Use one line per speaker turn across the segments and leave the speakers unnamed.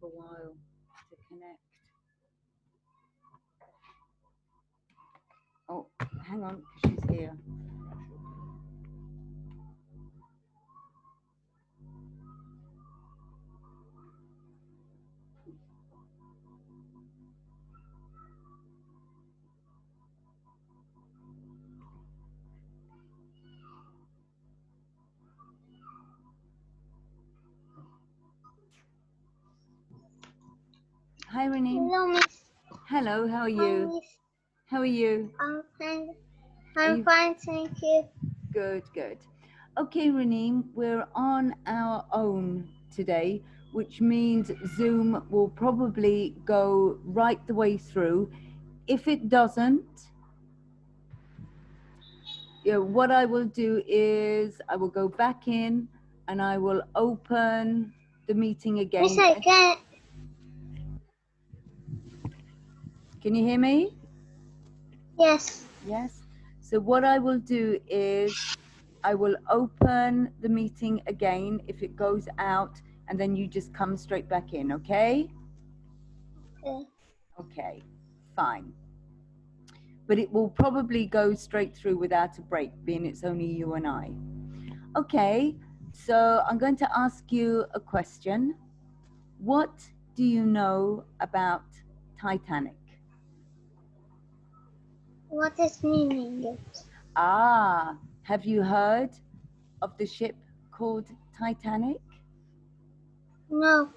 a while to connect. Oh, hang on, because she's here. Hi, Renee.
Hello, Miss.
Hello, how are
Hi,
you?
Miss.
How are you?
I'm fine.
Are
I'm
you-
fine, thank you.
Good, good. Okay, Renee, we're on our own today, which means Zoom will probably go right the way through. If it doesn't, what I will do is I will go back in and I will open the meeting again.
Miss, I can't.
Can you hear me?
Yes.
Yes. So what I will do is I will open the meeting again if it goes out, and then you just come straight back in, okay?
Okay.
Okay, fine. But it will probably go straight through without a break, being it's only you and I. Okay, so I'm going to ask you a question. What do you know about Titanic?
What is meaning it?
Ah, have you heard of the ship called Titanic?
No.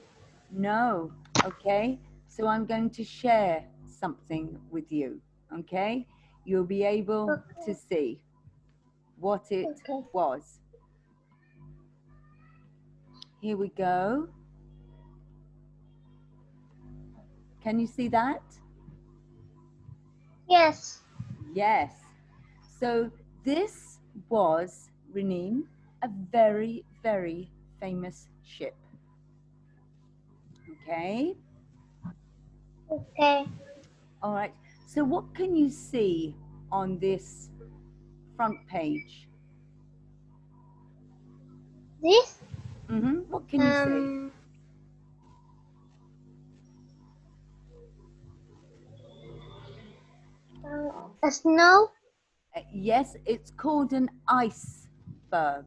No. Okay, so I'm going to share something with you. Okay, you'll be able to see what it was. Here we go. Can you see that?
Yes.
Yes. So this was, Reneen, a very, very famous ship. Okay.
Okay.
All right. So what can you see on this front page?
This?
What can you see?
A snow?
Yes, it's called an iceberg.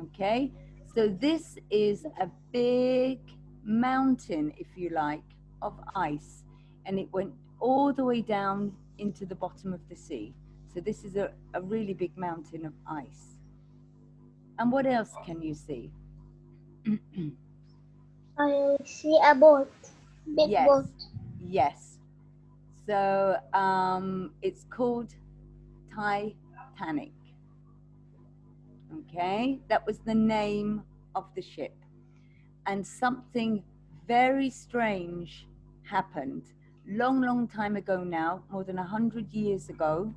Okay, so this is a big mountain, if you like, of ice, and it went all the way down into the bottom of the sea. So this is a really big mountain of ice. And what else can you see?
I see a boat. Big
Yes,
boat.
yes. So it's called Titanic. Okay, that was the name of the ship. And something very strange happened long time ago now, more than 100 years ago.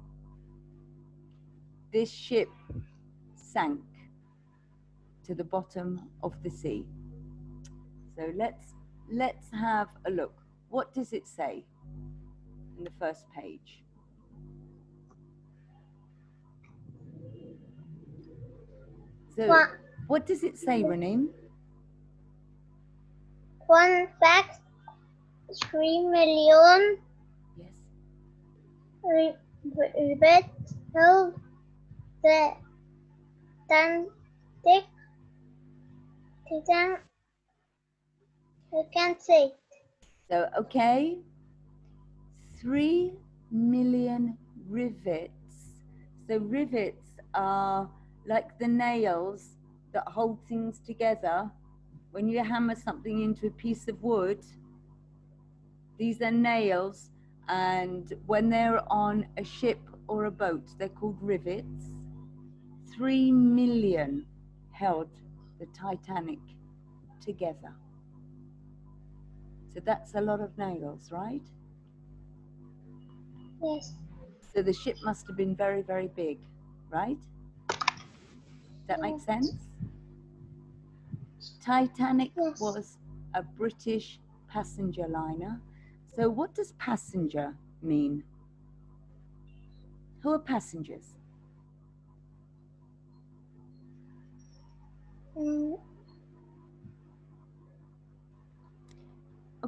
This ship sank to the bottom of the sea. So let's have a look. What does it say in the first page? So what does it say, Reneem?
One fact, 3 million
Yes.
Rebet held the Titan. You can't say.
So, okay, 3 million rivets. So rivets are like the nails that hold things together. When you hammer something into a piece of wood, these are nails, and when they're on a ship or a boat, they're called rivets. 3 million held the Titanic together. So that's a lot of nails, right?
Yes.
So the ship must have been very, very big, right? That makes sense? Titanic was a British passenger liner. So what does passenger mean? Who are passengers?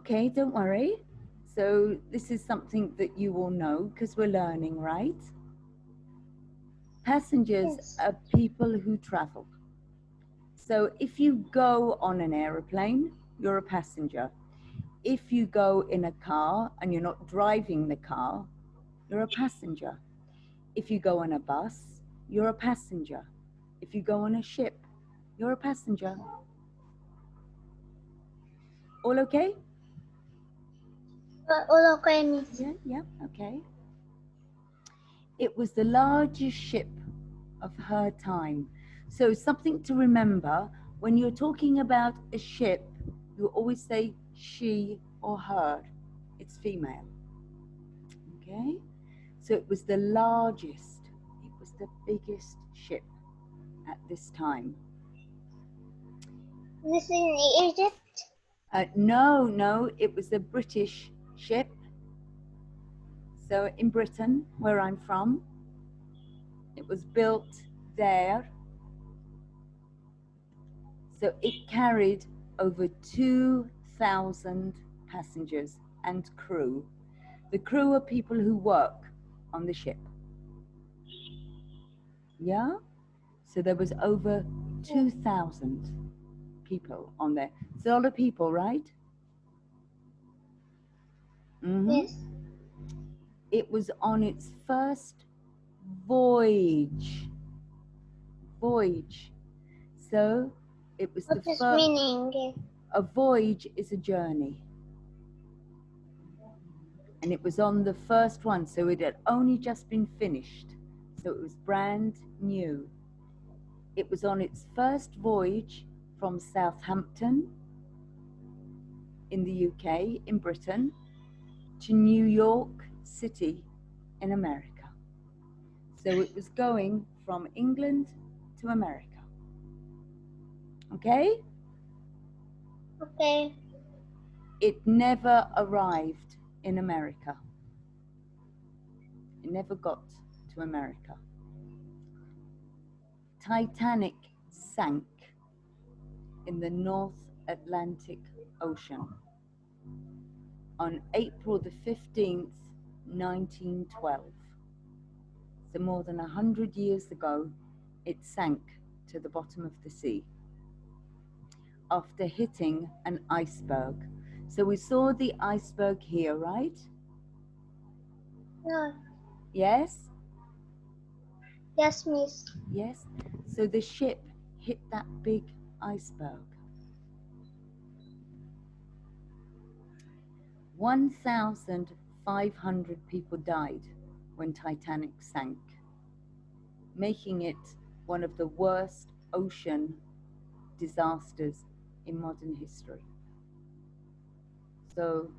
Okay, don't worry. So this is something that you all know because we're learning, right? Passengers
Yes.
are people who travel. So if you go on an aeroplane, you're a passenger. If you go in a car and you're not driving the car, you're a passenger. If you go on a bus, you're a passenger. If you go on a ship, you're a passenger. All okay?
All okay, Miss.
Yeah, okay. It was the largest ship of her time. So something to remember, when you're talking about a ship, you always say she or her. It's female. Okay? So it was the largest, it was the biggest ship at this time.
This is in Egypt.
No, it was a British ship. So in Britain, where I'm from, it was built there. So it carried over 2,000 passengers and crew. The crew are people who work on the ship. Yeah? So there was over 2,000 people on there. It's a lot of people, right?
Yes.
It was on its first voyage. So it was
What
the
is
first.
meaning?
A voyage is a journey. And it was on the first one, so it had only just been finished. So it was brand new. It was on its first voyage from Southampton in the UK, in Britain, to New York City in America. So it was going from England to America. Okay?
Okay.
It never arrived in America. It never got to America. Titanic sank in the North Atlantic Ocean on April the 15th, 1912. So more than 100 years ago, it sank to the bottom of the sea after hitting an iceberg. So we saw the iceberg here, right?
No.
Yes?
Yes, Miss.
Yes. So the ship hit that big iceberg. 1,500 people died when Titanic sank, making it one of the worst ocean disasters in modern history. So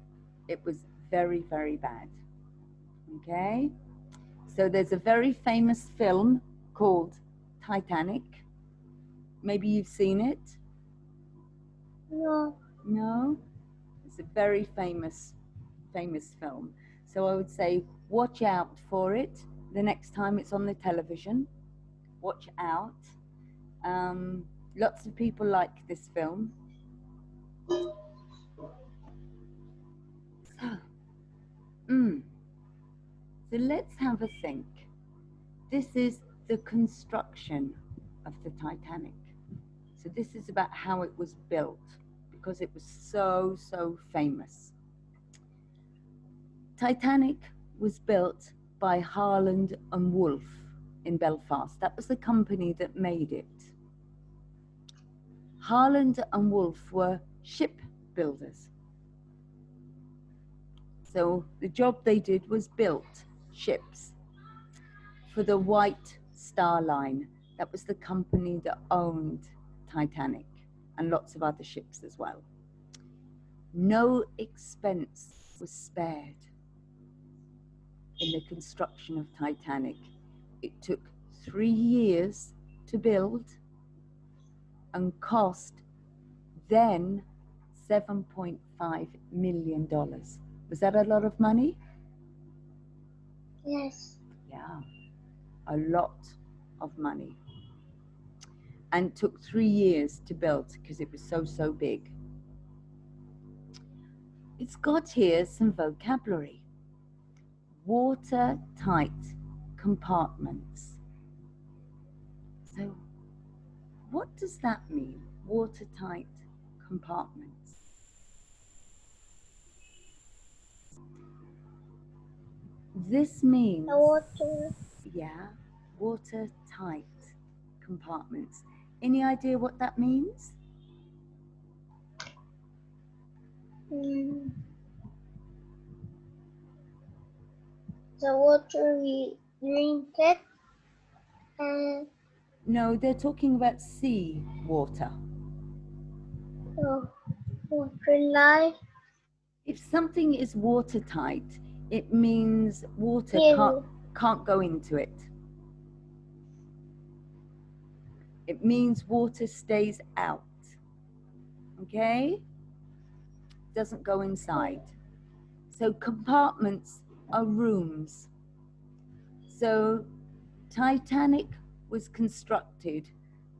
it was very, very bad. Okay? So there's a very famous film called Titanic. Maybe you've seen it?
No.
No? It's a very famous film. So I would say watch out for it the next time it's on the television. Watch out. Lots of people like this film. So let's have a think. This is the construction of the Titanic. So this is about how it was built, because it was so famous. Titanic was built by Harland and Wolff in Belfast. That was the company that made it. Harland and Wolff were shipbuilders. So the job they did was built ships for the White Star Line. That was the company that owned Titanic and lots of other ships as well. No expense was spared in the construction of Titanic. It took 3 years to build and cost then $7.5 million. Was that a lot of money?
Yes.
Yeah, a lot of money. And took 3 years to build because it was so big. it's got here some vocabulary. Watertight compartments. So what does that mean? Watertight compartments. This means,
The water.
yeah, watertight compartments. Any idea what that means?
The water we drink it and
No, they're talking about sea water.
water life.
If something is watertight, it means water can't go into it. It means water stays out. Okay? Doesn't go inside. So compartments are rooms. So Titanic was constructed,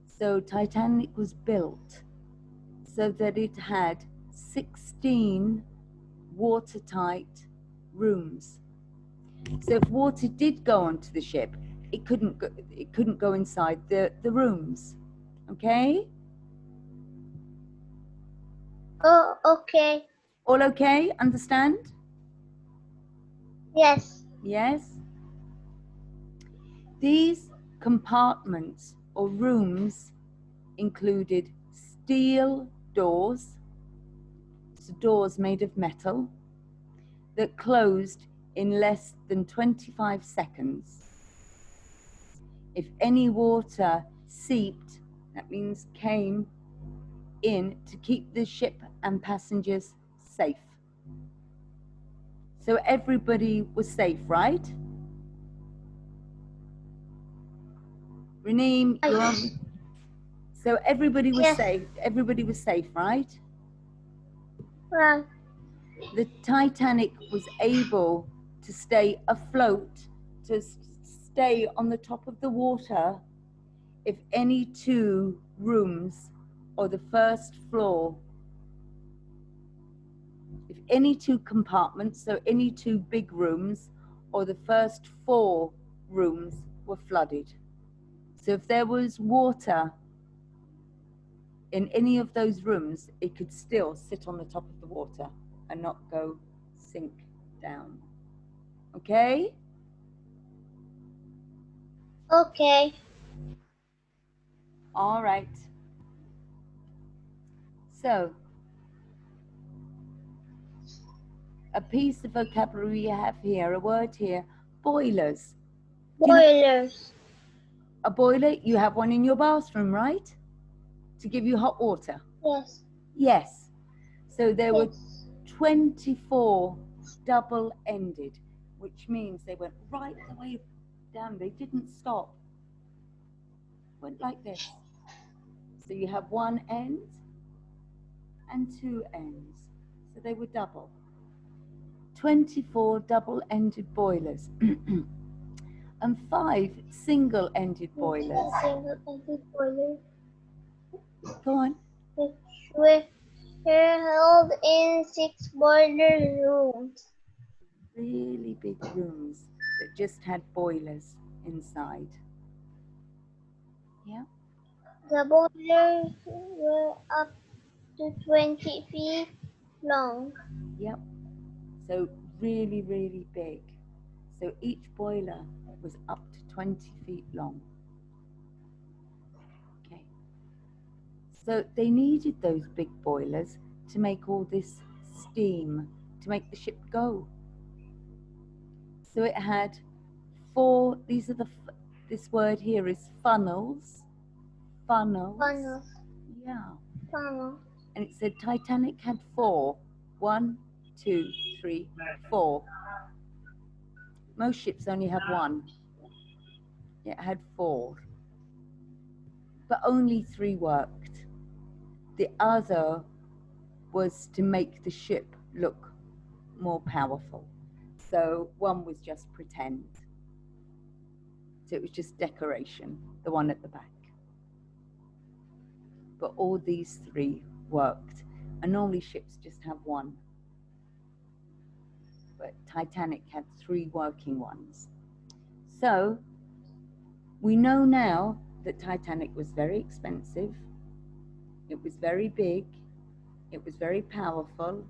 so Titanic was built so that it had 16 watertight rooms. So if water did go onto the ship, it couldn't go inside the rooms. Okay?
Oh, okay.
All okay? Understand?
Yes.
Yes? These compartments or rooms included steel doors, so doors made of metal, that closed in less than 25 seconds. If any water seeped, that means came in, to keep the ship and passengers safe. So everybody was safe, right? Reneem, you're on. So everybody was safe. Everybody was safe, right?
Right.
The Titanic was able to stay afloat, to stay on the top of the water, if any two rooms or the first floor, if any two compartments, so any two big rooms or the first 4 rooms were flooded. So if there was water in any of those rooms, it could still sit on the top of the water and not go sink down. Okay?
Okay.
All right. So, a piece of vocabulary you have here, a word here, boilers.
Boilers.
A boiler, you have one in your bathroom, right? To give you hot water.
Yes.
Yes. So there were 24 double-ended, which means they went right the way down. They didn't stop. Went like this. So you have one end and 2 ends. So they were double. 24 double-ended boilers. And 5 single-ended boilers.
Single-ended boilers.
Go on.
Which were held in 6 boiler rooms.
Really big rooms that just had boilers inside. Yeah.
The boilers were up to 20 feet long.
Yep. So really, really big. So each boiler was up to 20 feet long. Okay. So they needed those big boilers to make all this steam, to make the ship go. So it had 4, these are this word here is funnels. Funnels.
Funnels.
Yeah.
Funnels.
And it said Titanic had 4. 1, 2, 3, 4. Most ships only have 1. It had 4. But only 3 worked. The other was to make the ship look more powerful. So 1 was just pretend. So it was just decoration, the one at the back. But all these 3 worked. And normally ships just have 1. but Titanic had 3 working ones. So we know now that Titanic was very expensive, it was very big, it was very powerful,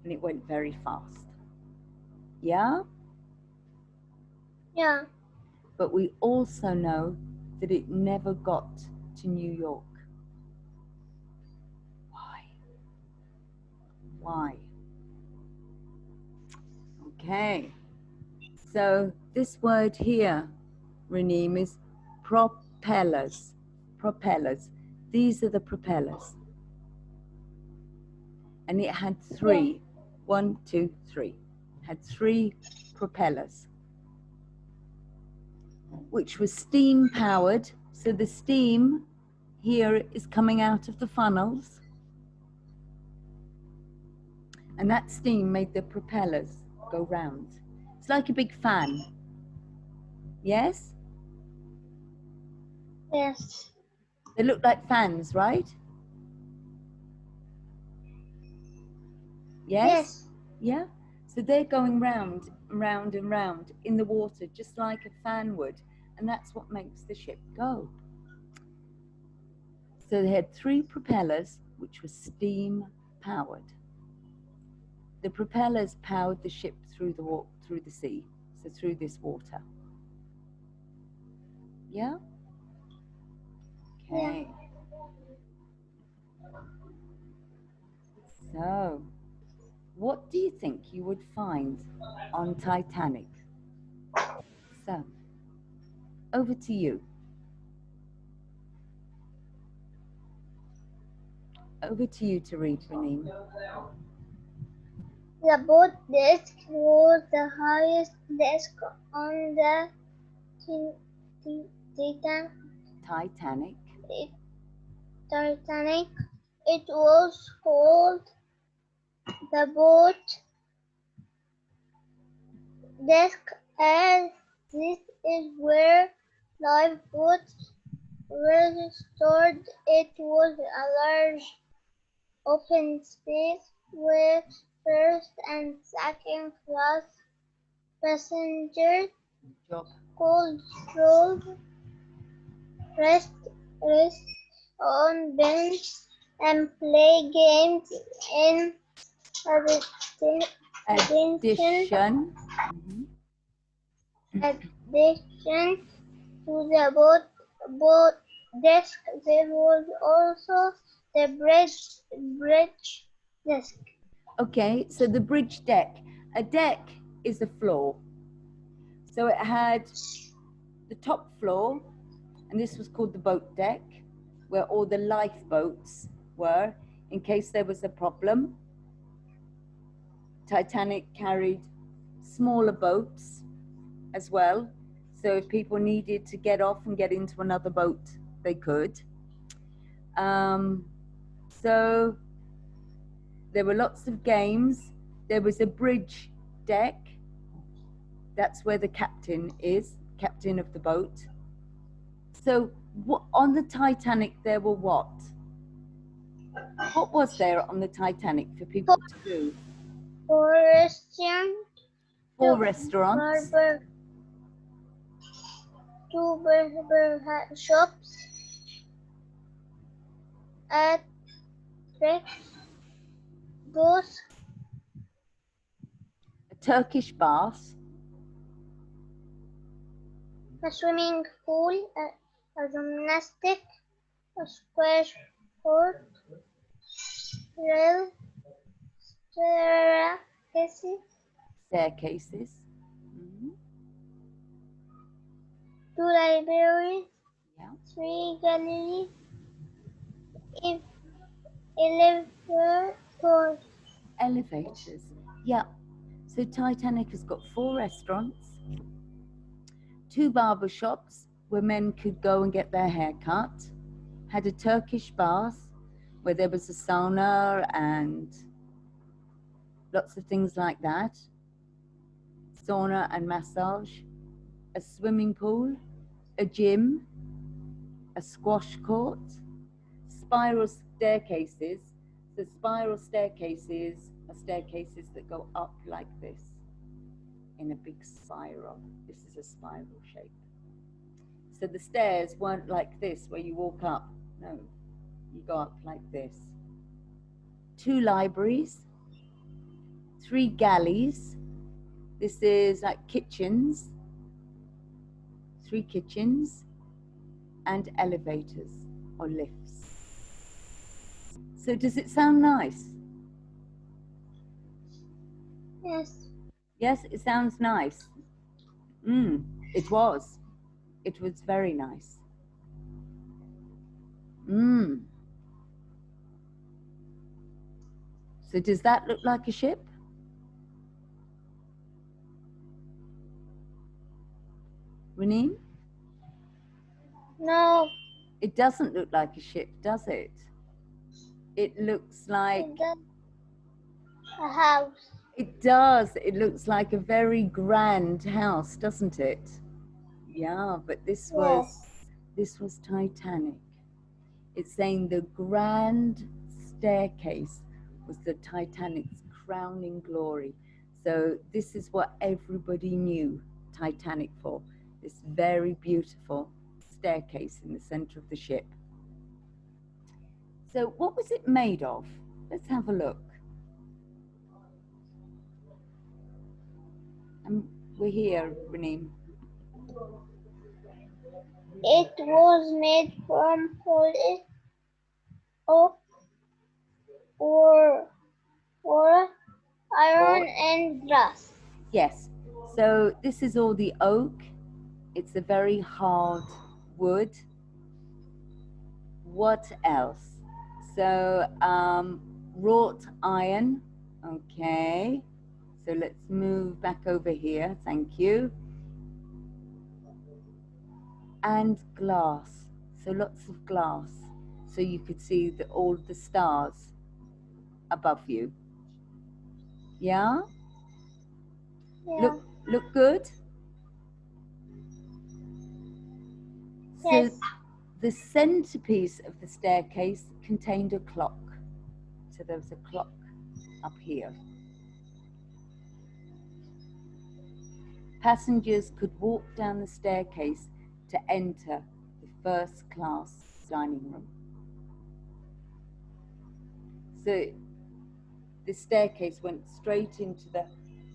and it went very fast. Yeah?
Yeah.
But we also know that it never got to New York. Why? Why? Okay. So this word here, Raneem, is propellers. Propellers. These are the propellers. And it had 3. 1, 2, 3. Had 3 propellers, which was steam powered. So the steam here is coming out of the funnels. And that steam made the propellers go round. It's like a big fan. Yes?
Yes.
They look like fans, right? Yes?
Yes.
Yeah? So they're going round and round and round in the water, just like a fan would. And that's what makes the ship go. So they had 3 propellers, which were steam powered. The propellers powered the ship through the sea, so through this water. Yeah? Okay. So, what do you think you would find on Titanic? So, over to you. Over to you to read, Raneem.
The boat deck was the highest desk on the
Titanic.
Titanic. It was called the boat desk, as this is where lifeboats were stored. It was a large open space with first and second class passengers could stroll, rest on bench, and play games in addition to the boat desk. There was also the bridge desk.
Okay, so the bridge deck. A deck is a floor. So it had the top floor, and this was called the boat deck, where all the lifeboats were in case there was a problem. Titanic carried smaller boats as well, so if people needed to get off and get into another boat, they could. So there were lots of games. There was a bridge deck. That's where the captain is, captain of the boat. So on the Titanic there were what? What was there on the Titanic for people to do?
4 restaurants.
4 restaurants.
2 barber shops. A booth.
A Turkish bath.
A swimming pool. A gymnastic. A squash court. Rail staircases. 2 libraries. 3 galleries.
11 Yeah. So Titanic has got 4 restaurants, 2 barber shops where men could go and get their hair cut, had a Turkish bath where there was a sauna and lots of things like that, sauna and massage, a swimming pool, a gym, a squash court, spiral staircases. So spiral staircases are staircases that go up like this. in a big spiral. This is a spiral shape. So the stairs weren't like this where you walk up. No, you go up like this. 2 libraries, 3 galleys. This is like kitchens, 3 kitchens, and elevators or lifts. So does it sound nice?
Yes.
Yes, it sounds nice. It was. It was very nice. So does that look like a ship? Reneen?
No.
It doesn't look like a ship, does it? It looks like...
It does. A house.
It does. It looks like a very grand house, doesn't it? Yeah, but this was Titanic. It's saying the grand staircase was the Titanic's crowning glory. So this is what everybody knew Titanic for, this very beautiful staircase in the center of the ship. So what was it made of? Let's have a look. We're here, Renee.
It was made from polish oak or iron and glass.
Yes, so this is all the oak. It's a very hard wood. What else? So wrought iron. Okay, so let's move back over here. Thank you. And glass. So lots of glass. So you could see all the stars above you. Yeah?
Yeah.
Look good?
Yes.
So the centerpiece of the staircase contained a clock. So there was a clock up here. Passengers could walk down the staircase to enter the first class dining room. So the staircase went straight into the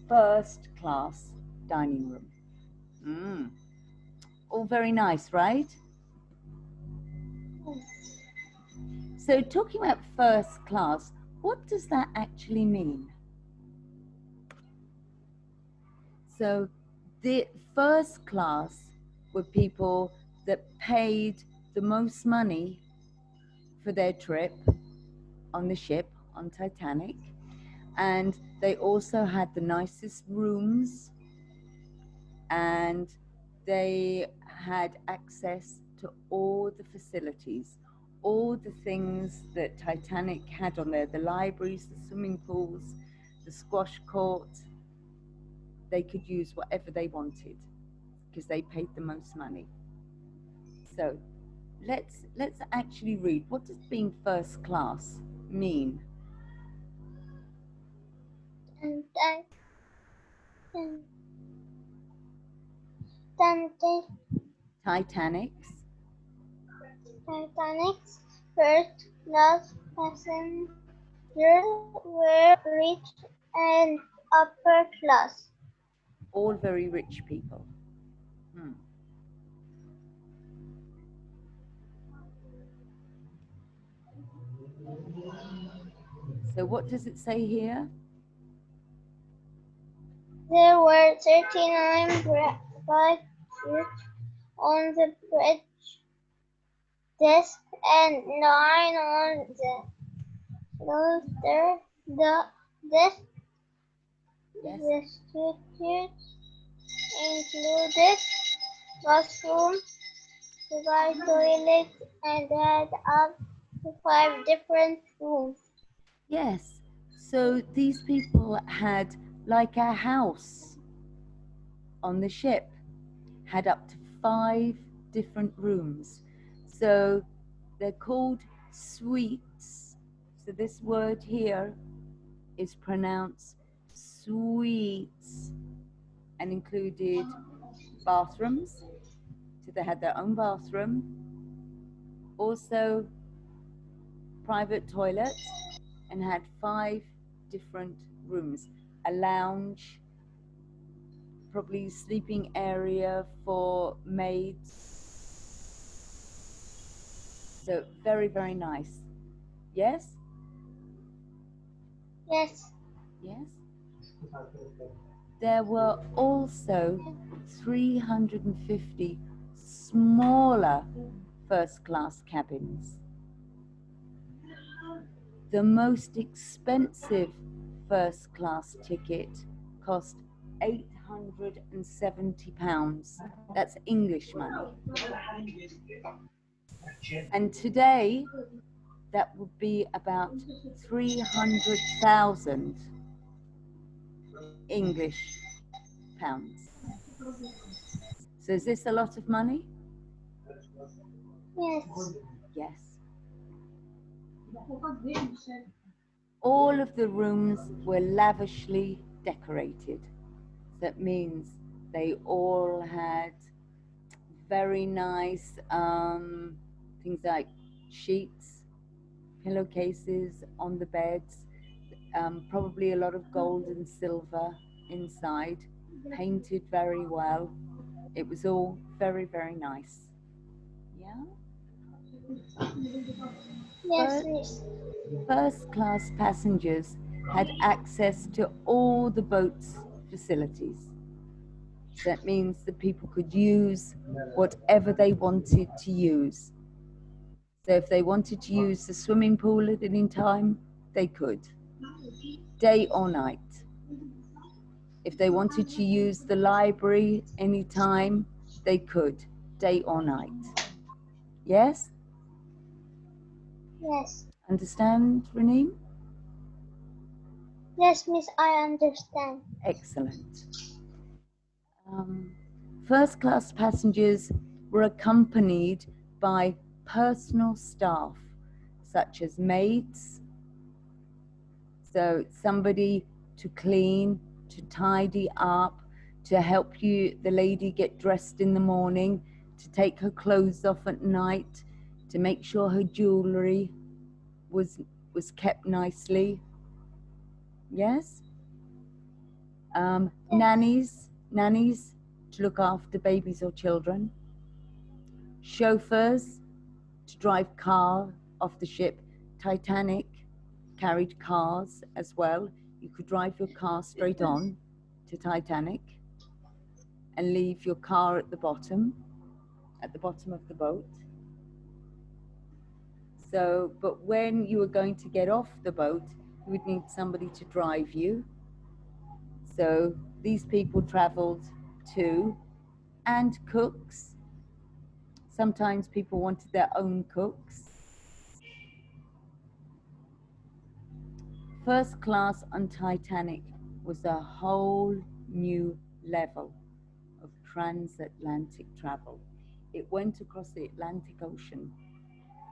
first class dining room. All very nice, right?
Yes.
So talking about first class, what does that actually mean? So the first class were people that paid the most money for their trip on the ship, on Titanic. And they also had the nicest rooms, and they had access to all the facilities, all the things that Titanic had on there, the libraries, the swimming pools, the squash court. They could use whatever they wanted because they paid the most money. So let's actually read. What does being first class mean? Titanic's
first class passengers were rich and upper class.
All very rich people. So what does it say here?
There were 39 bright lights on the bridge desk and 9 on the floor. The desk the suites included bathroom, private toilet, and had up to 5 different rooms.
Yes, so these people had like a house on the ship, had up to 5 different rooms. So they're called suites. So this word here is pronounced suites. and included bathrooms, so they had their own bathroom, also private toilets, and had 5 different rooms, a lounge, probably sleeping area for maids. So very, very nice. Yes?
Yes.
Yes? There were also 350 smaller first-class cabins. The most expensive first-class ticket cost £870. That's English money. And today, that would be about 300,000 English pounds. So is this a lot of money?
Yes.
Yes. All of the rooms were lavishly decorated. That means they all had very nice things like sheets, pillowcases on the beds, probably a lot of gold and silver inside, painted very well. It was all very, very nice. Yeah?
Yes, miss.
First class passengers had access to all the boat's facilities. So that means that people could use whatever they wanted to use. So if they wanted to use the swimming pool at any time, they could, day or night. If they wanted to use the library anytime, they could, day or night. Yes?
Yes.
Understand, Renee?
Yes, miss, I understand.
Excellent. First class passengers were accompanied by personal staff, such as maids, so somebody to clean, to tidy up, to help you, the lady, get dressed in the morning, to take her clothes off at night, to make sure her jewellery was kept nicely. Yes? Nannies to look after babies or children. Chauffeurs to drive car off the ship. Titanic carried cars as well. You could drive your car straight on to Titanic and leave your car at the bottom of the boat. So, but when you were going to get off the boat, you would need somebody to drive you. So these people traveled too, and cooks. Sometimes people wanted their own cooks. First class on Titanic was a whole new level of transatlantic travel. It went across the Atlantic Ocean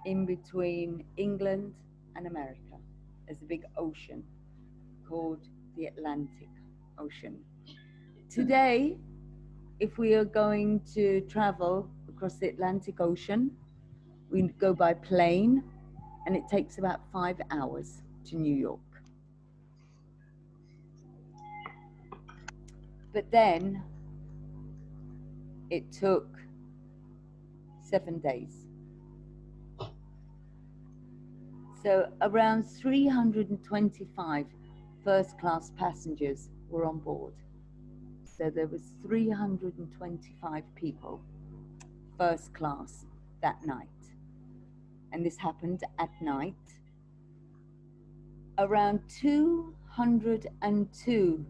in between England and America. There's a big ocean called the Atlantic Ocean. Today, if we are going to travel across the Atlantic Ocean, we go by plane, and it takes about 5 hours to New York. But then it took 7 days. So around 325 first-class passengers were on board. So there was 325 people first class that night. And this happened at night. Around 202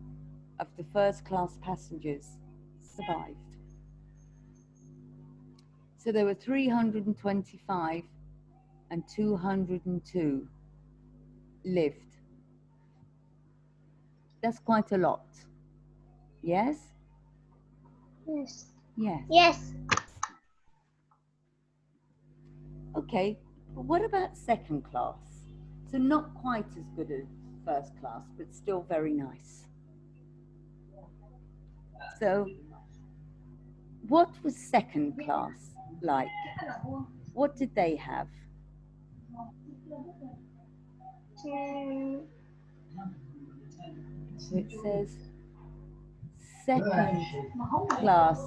of the first class passengers survived. So there were 325 and 202 lived. That's quite a lot. Yes?
Yes.
Yes.
Yes.
Okay, but what about second class? So not quite as good as first class, but still very nice. So, what was second class like? What did they have? So it says second class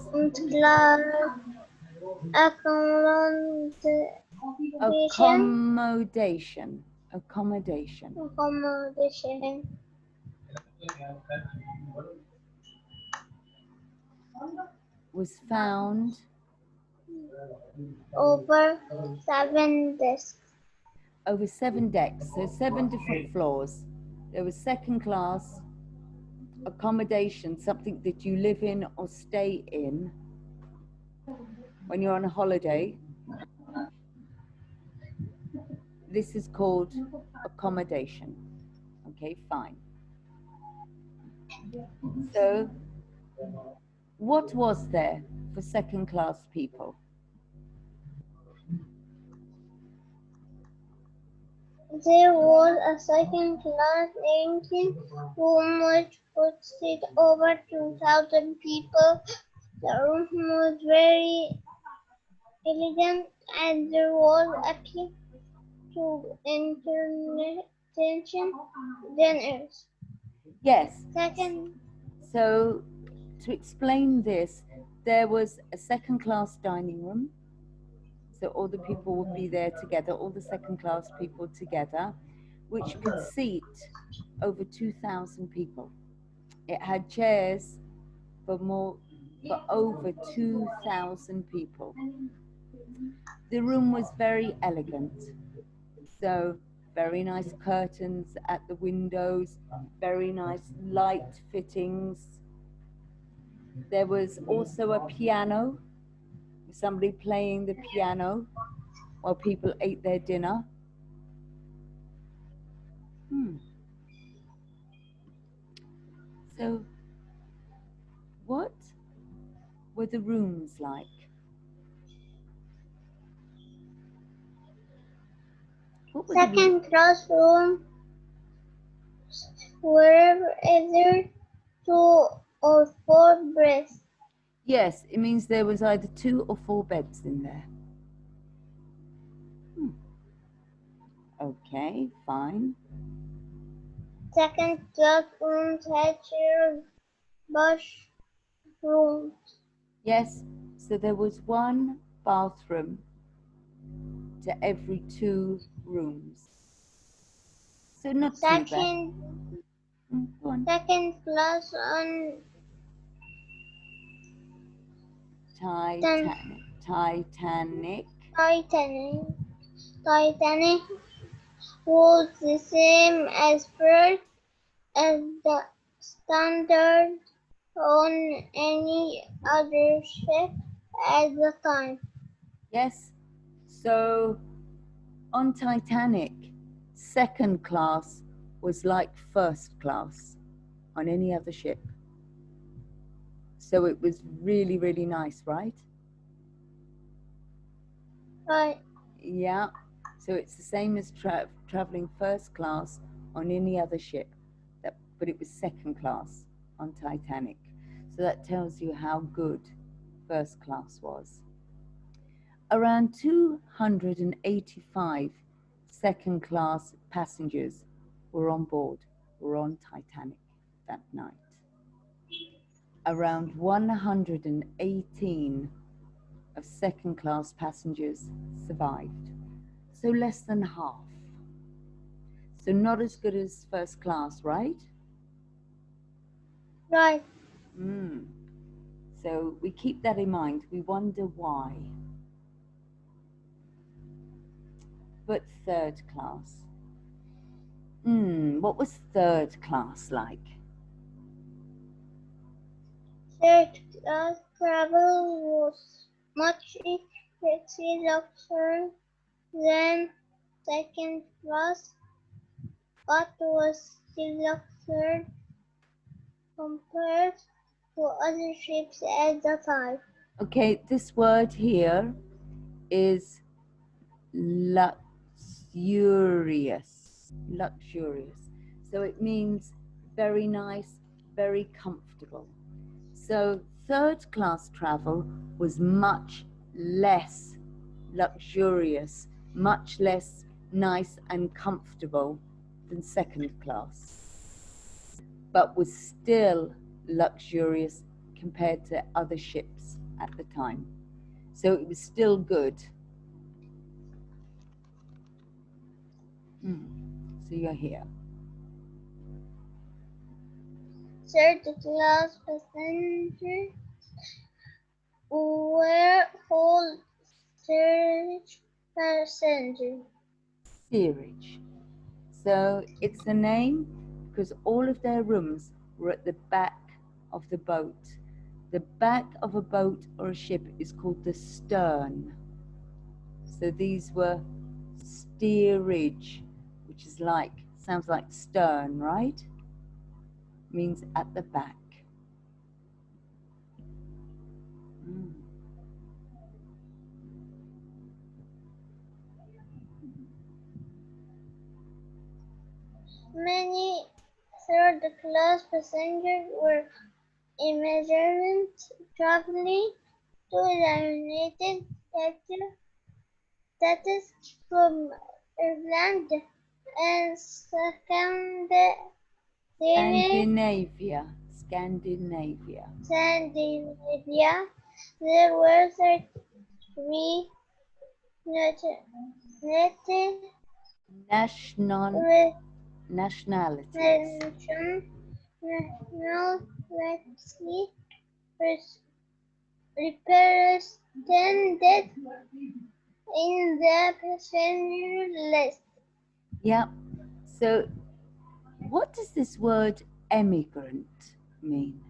accommodation. Was found
over 7 desks.
over 7 decks, so 7 different floors. There was second class accommodation, something that you live in or stay in when you're on a holiday. This is called accommodation. Okay, fine. So, what was there for second class people?
There was a second-class engine room which could seat over 2,000 people. The room was very elegant and there was a key to international dinners.
Yes.
Second,
So, to explain this, there was a second class dining room. So all the people would be there together, all the second class people together, which could seat over 2,000 people. It had chairs for over 2,000 people. The room was very elegant. So very nice curtains at the windows, very nice light fittings. There was also a piano, somebody playing the piano while people ate their dinner. So, what were the rooms like?
second-class rooms were either 2 or 4 beds.
Yes, it means there was either 2 or 4 beds in there. Okay, fine.
Second-class rooms had shared bathrooms.
Yes, so there was 1 bathroom to every 2 rooms. So not too bad. Go on.
Second class on
Titanic.
Titanic was the same as first as the standard on any other ship at the time.
Yes, so on Titanic, second class was like first class on any other ship. So it was really, really nice, right?
Right.
Yeah, so it's the same as traveling first class on any other ship, but it was second class on Titanic. So that tells you how good first class was. Around 285 second class passengers were on Titanic that night. Around 118 of second class passengers survived, so less than half. So not as good as first class, right?
Right.
So we keep that in mind. We wonder why. But third class. What was third class like?
Third class travel was much luxury than second class, but was still luxury compared to other ships at the time.
Okay, this word here is luxurious. Luxurious. So it means very nice, very comfortable. So third class travel was much less luxurious, much less nice and comfortable than second class, but was still luxurious compared to other ships at the time. So it was still good. So you're here.
Third class passengers were called steerage passengers.
Steerage. So it's the name because all of their rooms were at the back of the boat. The back of a boat or a ship is called the stern. So these were steerage, which is like, sounds like stern, right? Means at the back.
Many third class passengers were immigrants traveling to the United States from Ireland and
Scandinavia.
There were 33
nationalities.
Represented in the passenger list.
Yeah. So what does this word emigrant mean?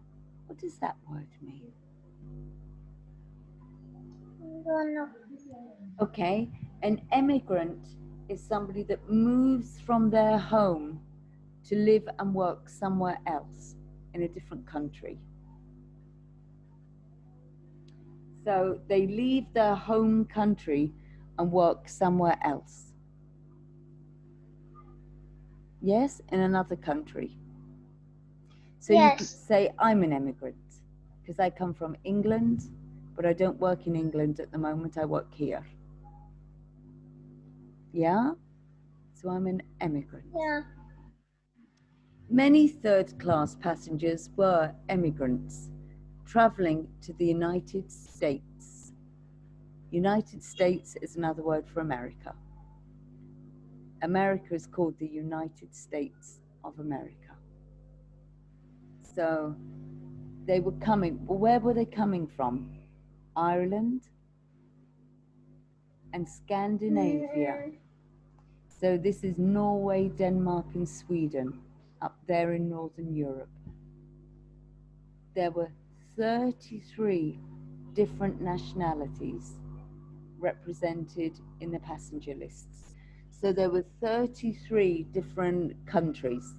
What does that word mean?
Don't know.
Okay, an emigrant is somebody that moves from their home to live and work somewhere else in a different country. So they leave their home country and work somewhere else. Yes, in another country. So
Yes.
You could say, I'm an emigrant because I come from England, but I don't work in England at the moment, I work here. Yeah? So I'm an emigrant.
Yeah.
Many third-class passengers were emigrants traveling to the United States. United States is another word for America. America is called the United States of America. So they were coming, well, where were they coming from? Ireland and Scandinavia. So this is Norway, Denmark and Sweden, up there in Northern Europe. There were 33 different nationalities represented in the passenger lists. So there were 33 different countries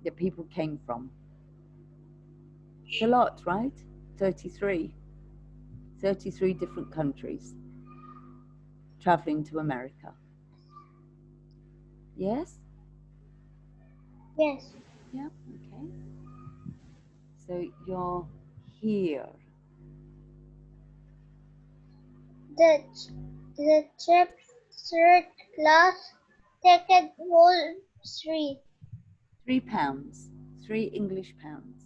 that people came from. It's a lot, right? 33 different countries traveling to America. Yes?
Yes.
Yeah, okay. So you're here.
The trip third class ticket was
£3, 3 English pounds.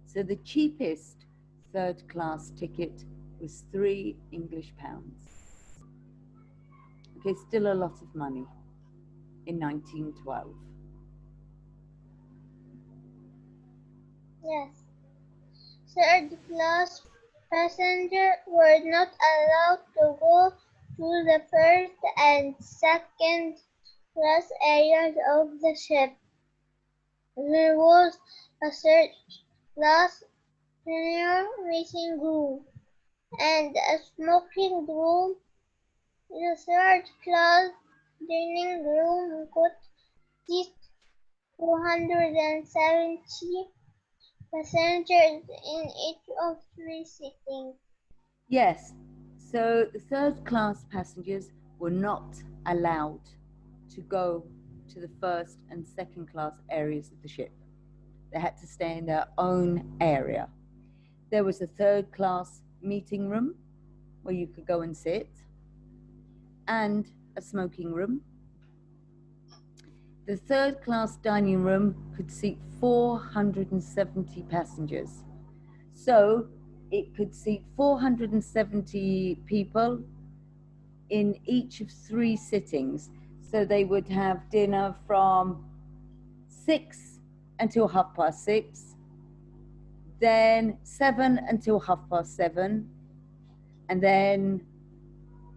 So the cheapest third class ticket was 3 English pounds. Okay, still a lot of money in 1912.
Yes. Third class passengers were not allowed to go to the first and second class areas of the ship. There was a third class senior meeting room and a smoking room. The third class dining room could seat 270 passengers in each of 3 sittings.
Yes, so the third class passengers were not allowed to go to the first and second class areas of the ship. They had to stay in their own area. There was a third-class meeting room where you could go and sit, and a smoking room. The third-class dining room could seat 470 passengers. So it could seat 470 people in each of 3 sittings. So they would have dinner from 6 until 6:30, then 7 until 7:30, and then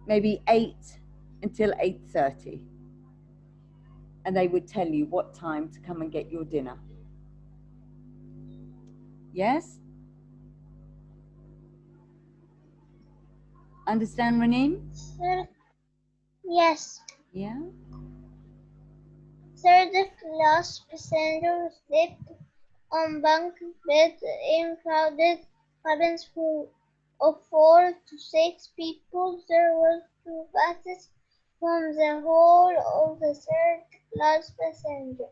maybe 8 until 8:30. And they would tell you what time to come and get your dinner. Yes? Understand, Renine?
Yes.
Yeah?
Third class passengers slept on bunk beds in crowded cabins of 4 to 6 people. There were 2 buses from the whole of the third class passengers.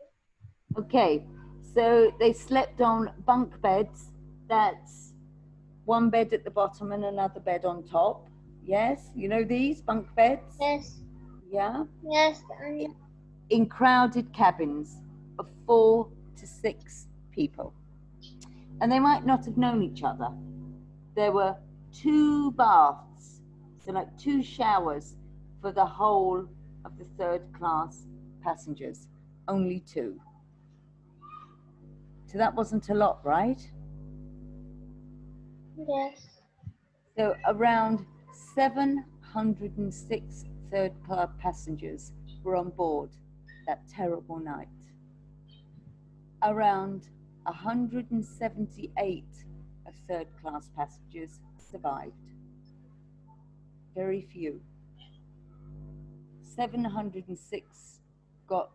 Okay, so they slept on bunk beds. That's one bed at the bottom and another bed on top. Yes, you know these bunk beds?
Yes.
Yeah?
Yes.
In crowded cabins of 4 to 6 people. And they might not have known each other. There were 2 baths, so like 2 showers for the whole of the third class passengers. Only 2. So that wasn't a lot, right?
Yes.
So around 706 third class passengers were on board that terrible night. Around 178 of third class passengers survived. Very few. 706 got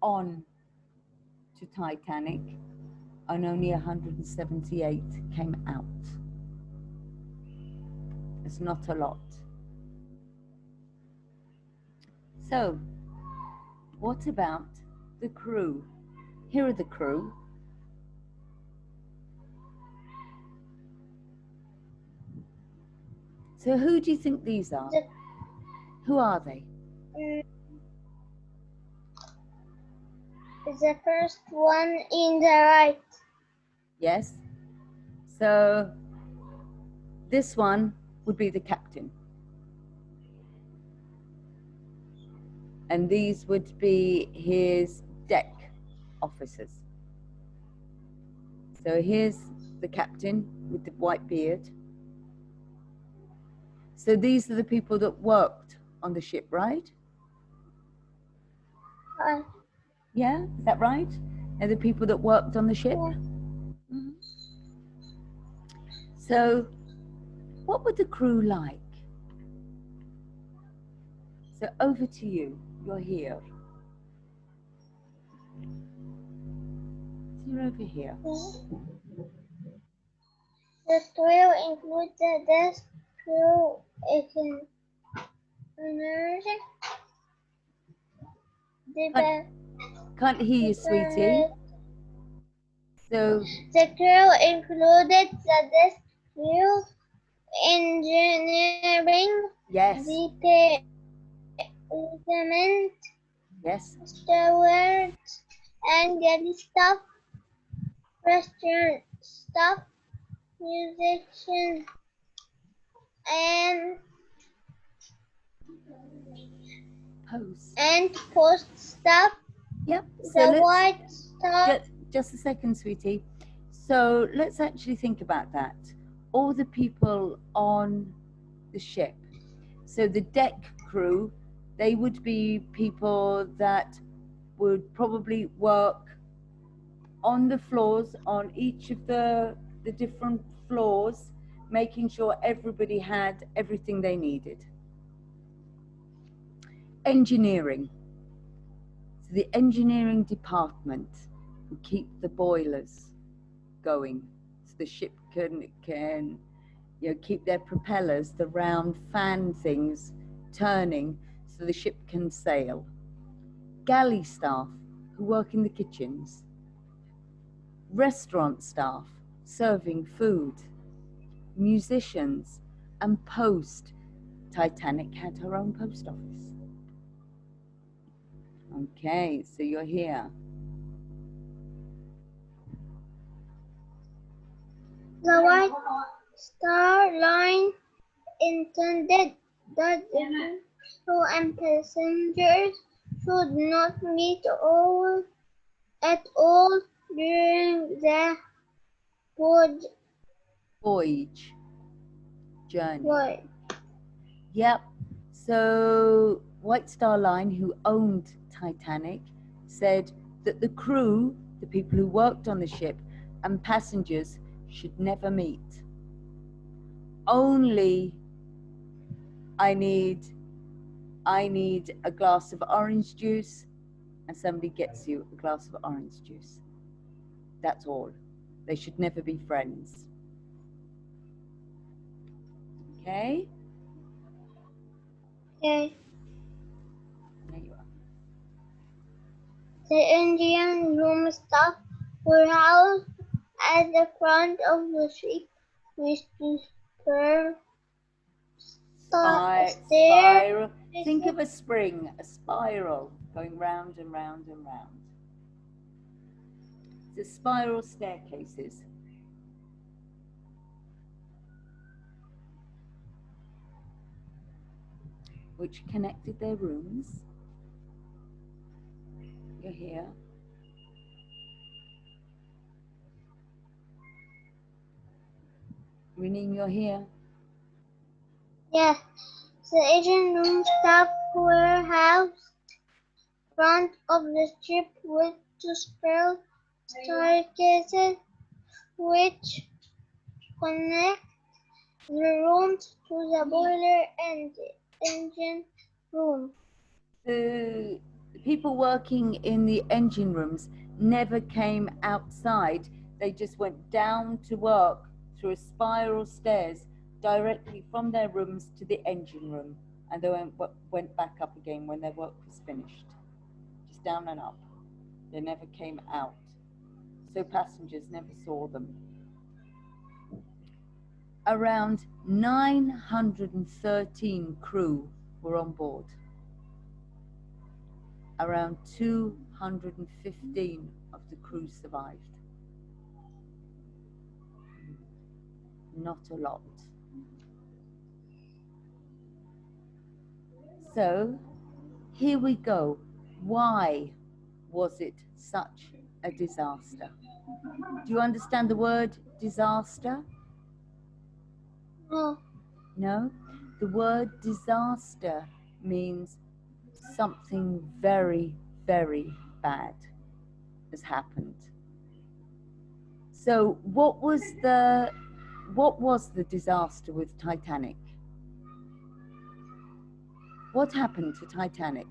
on to Titanic and only 178 came out. It's not a lot. So, what about the crew? Here are the crew. So who do you think these are? Who are they?
The first one in the right.
Yes. So this one would be the captain. And these would be his deck officers. So here's the captain with the white beard. So these are the people that worked on the ship, right? Yeah, is that right? They're the people that worked on the ship?
Yeah.
Mm-hmm. So what were the crew like? So over to you, you're here. So you're over here.
The crew includes the desk crew,
Can't hear you, sweetie. So
the crew included the desk crew, engineering,
yes,
department,
yes,
stewards, and galley staff, restaurant staff, musicians, and post staff.
Yep.
So the white staff.
Just a second, sweetie. So let's actually think about that. All the people on the ship. So the deck crew, they would be people that would probably work on the floors, on each of the different floors, making sure everybody had everything they needed. Engineering. So the engineering department would keep the boilers going so the ship can keep their propellers, the round fan things, turning so the ship can sail. Galley staff who work in the kitchens. Restaurant staff serving food. musicians, and post. Titanic had her own post office. Okay, so you're here.
The White Star Line intended that the crew and passengers should not meet at all during the
Voyage. Journey.
voyage.
Yep. So White Star Line, who owned Titanic, said that the crew, the people who worked on the ship, and passengers should never meet. Only I need a glass of orange juice, and somebody gets you a glass of orange juice. That's all. They should never be friends. Okay?
Okay.
There you are.
The engine room staff were housed at the front of the ship with two
Spiral. Think of a spring, a spiral going round and round and round. The spiral staircases. Which connected their rooms. You're here. Renee, you're here.
Yes, the engine room staff were housed front of the ship with two spiral staircases which connect the rooms to the boiler and the engine room.
The people working in the engine rooms never came outside. They just went down to work through a spiral stairs directly from their rooms to the engine room, and they went back up again when their work was finished. Just down and up. They never came out, so passengers never saw them. Around 913 crew were on board. Around 215 of the crew survived. Not a lot. So here we go. Why was it such a disaster? Do you understand the word disaster?
No.
No? The word disaster means something very, very bad has happened. So what was the disaster with Titanic? What happened to Titanic?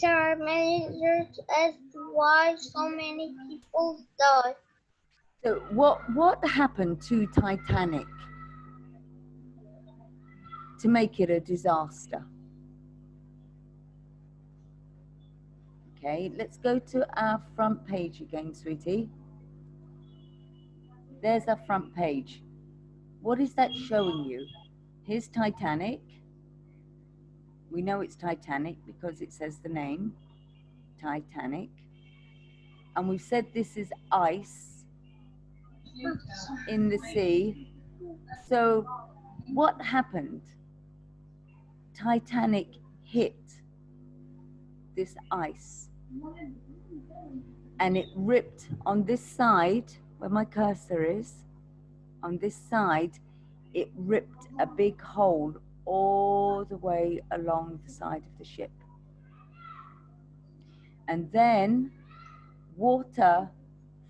There are many theories as to why so many people died.
So what happened to Titanic to make it a disaster? Okay, let's go to our front page again, sweetie. There's our front page. What is that showing you? Here's Titanic. We know it's Titanic because it says the name, Titanic. And we've said this is ice in the sea. So what happened? Titanic hit this ice and it ripped on this side where my cursor is. On this side, it ripped a big hole all the way along the side of the ship. And then water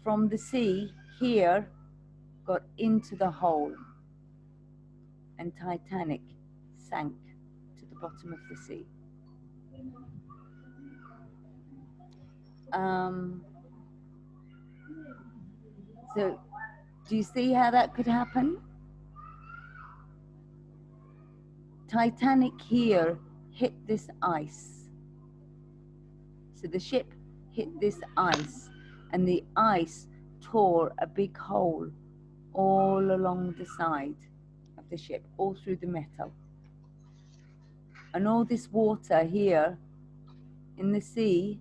from the sea here got into the hole and Titanic sank to the bottom of the sea. So do you see how that could happen? Titanic here hit this ice. So the ship hit this ice and the ice tore a big hole all along the side of the ship, all through the metal. And all this water here in the sea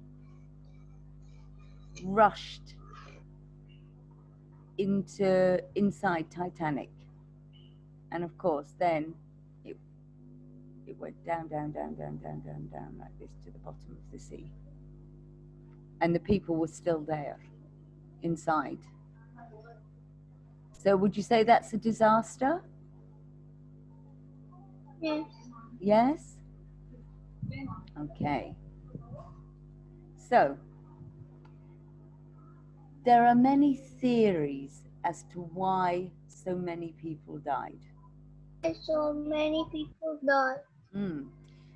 rushed inside Titanic. And of course, then it went down, down, down, down, down, down, down like this to the bottom of the sea. And the people were still there inside. So would you say that's a disaster?
Yes.
Yes? Okay. So, there are many theories as to why so many people died.
So many people died.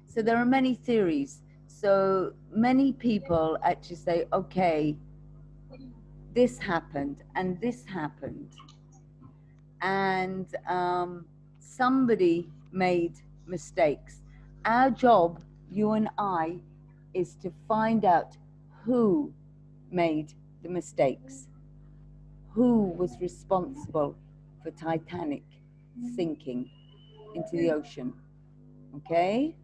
So there are many theories. So many people actually say, okay, this happened and this happened. And somebody made mistakes. Our job, you and I, is to find out who made the mistakes. Who was responsible for Titanic sinking into the ocean? Okay?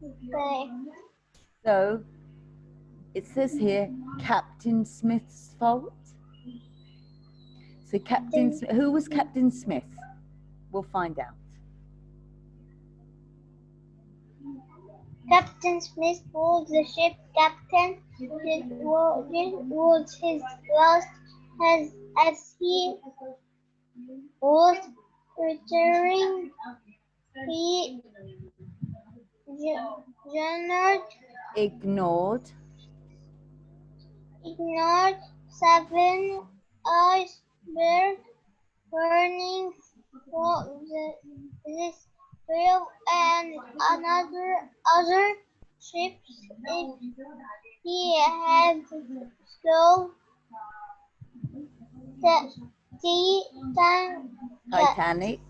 Okay.
So it says here, Captain Smith's fault. So who was Captain Smith? We'll find out.
Captain Smith was the ship captain. This was his last as he was retiring. He
Ignored
seven icebergs burning this wheel and other ships. If he had slowed Titanic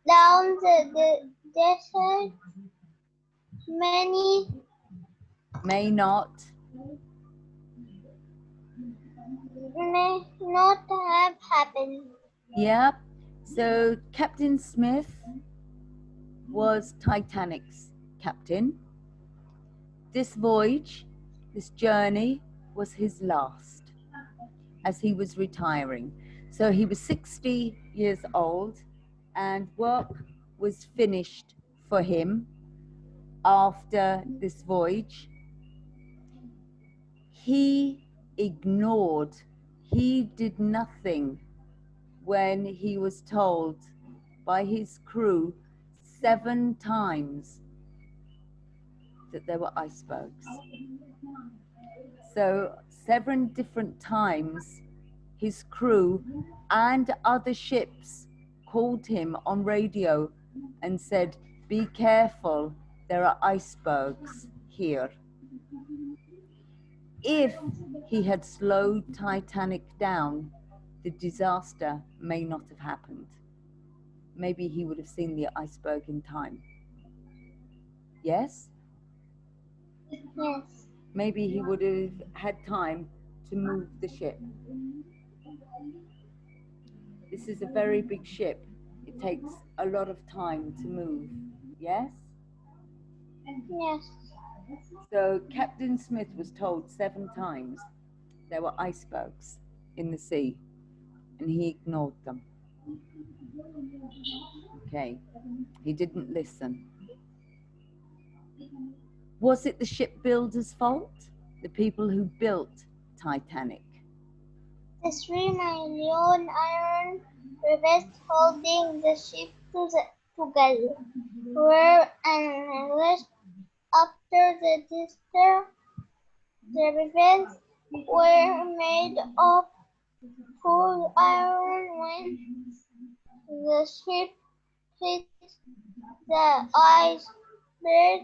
down the desert, many
may not
have happened.
Yep. So Captain Smith was Titanic's captain. This voyage, this journey was his last as he was retiring. So he was 60 years old and work was finished for him after this voyage. He ignored, he did nothing when he was told by his crew 7 times that there were icebergs. So 7 different times his crew and other ships called him on radio and said, be careful, there are icebergs here. If he had slowed Titanic down, the disaster may not have happened. Maybe he would have seen the iceberg in time. Yes?
Yes.
Maybe he would have had time to move the ship. This is a very big ship. It takes a lot of time to move. Yes?
Yes.
So Captain Smith was told 7 times there were icebergs in the sea, and he ignored them. Okay, he didn't listen. Was it the shipbuilders' fault? The people who built Titanic?
The 3 million iron rivets holding the ship together were unleashed after the disaster. The rivets were made of full iron. When the ship hit the iceberg,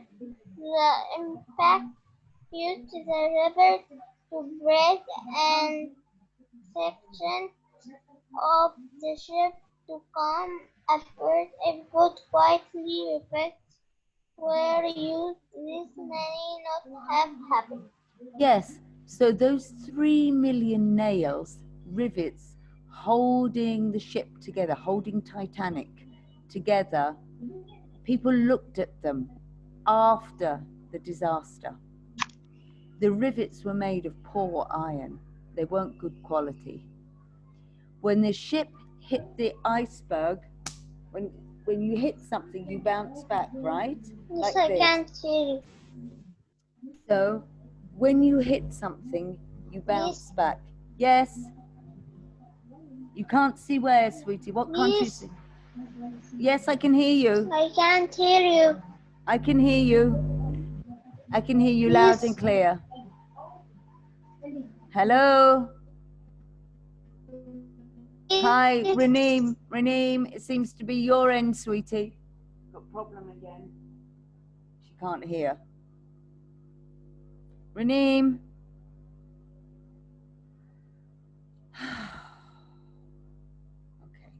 the impact used the river to break and sections of the ship to come apart. If good quietly rivets were used, this may not have happened.
Yes, so those 3 million nails rivets holding the ship together, holding Titanic together. People looked at them after the disaster. The rivets were made of poor iron. They weren't good quality. When the ship hit the iceberg, when you hit something, you bounce back, right?
Yes,
Like
I
this.
can't hear you.
So when you hit something, you bounce back. Yes. You can't see where, sweetie? What can't you
Yes.
see? Yes, I can hear you.
I can't hear you.
I can hear you. I can hear you loud and clear. Hello? Hi, Reneem. Reneem, it seems to be your end, sweetie. Got a problem again. She can't hear. Reneem. Okay.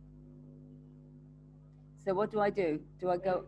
So what do I do? Do I go,